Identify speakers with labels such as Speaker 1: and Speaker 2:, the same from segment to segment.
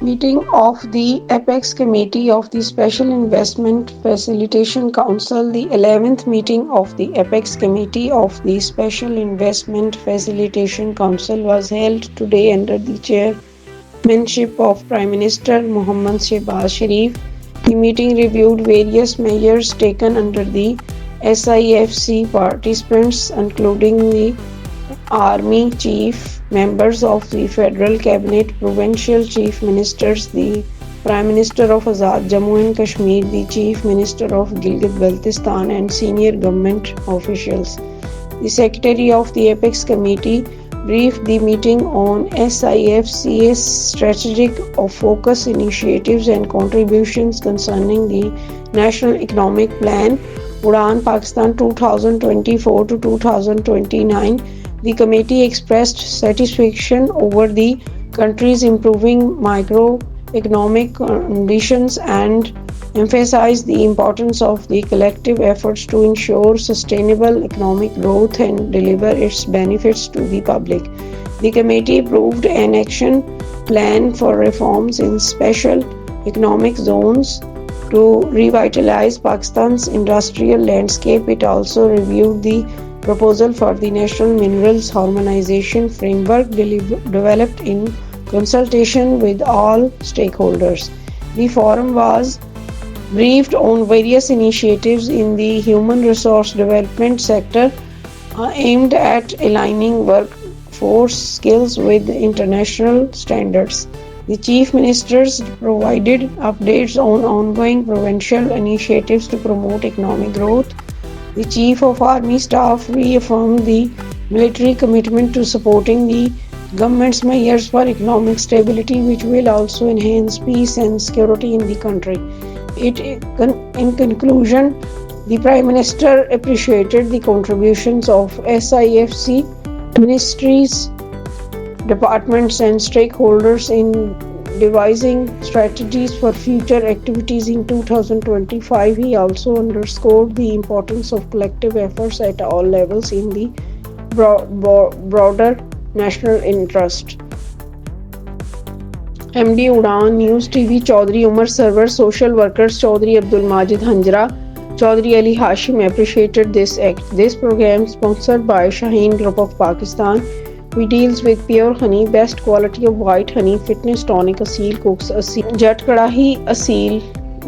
Speaker 1: Meeting of the Apex Committee of the Special Investment Facilitation Council. The 11th meeting of the Apex Committee of the Special Investment Facilitation Council was held today under the chairmanship of Prime Minister Mohammad Shehbaz Sharif. The meeting reviewed various measures taken under the SIFC. Participants, including the Army Chief, members of the Federal Cabinet, Provincial Chief Ministers, the Prime Minister of Azad Jammu and Kashmir, the Chief Minister of Gilgit-Baltistan, and senior government officials. The Secretary of the Apex Committee briefed the meeting on SIFC's strategic focus, initiatives, and contributions concerning the National Economic Plan Udaan Pakistan 2024 to 2029. The committee expressed satisfaction over the country's improving microeconomic conditions and emphasized the importance of the collective efforts to ensure sustainable economic growth and deliver its benefits to the public. The committee approved an action plan for reforms in special economic zones to revitalize Pakistan's industrial landscape. It also reviewed the proposal for the National Minerals Harmonization Framework developed in consultation with all stakeholders. The forum was briefed on various initiatives in the human resource development sector aimed at aligning workforce skills with international standards. The chief ministers provided updates on ongoing provincial initiatives to promote economic growth. The Chief of Army Staff reaffirmed the military commitment to supporting the government's measures for economic stability, which will also enhance peace and security in the country. In conclusion, the Prime Minister appreciated the contributions of SIFC, ministries, departments, and stakeholders in devising strategies for future activities in 2025. He also underscored the importance of collective efforts at all levels in the broader national interest. MD Udaan News TV Chaudhry Umar Sarwar, social workers Chaudhry Abdul Majid Hanjra, Chaudhry Ali Hashim appreciated this act. This program sponsored by Shaheen Group of Pakistan. We deals with pure honey, best quality of white honey, fitness tonic, Asil Cooks, Asil Jat Kadahi, Asil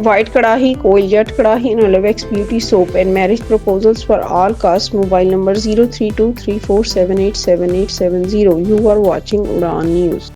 Speaker 1: White Kadahi, Koil Jat Kadahi, and Olivex Beauty Soap, and marriage proposals for all caste. Mobile number 03234787870. You are watching Udaan News.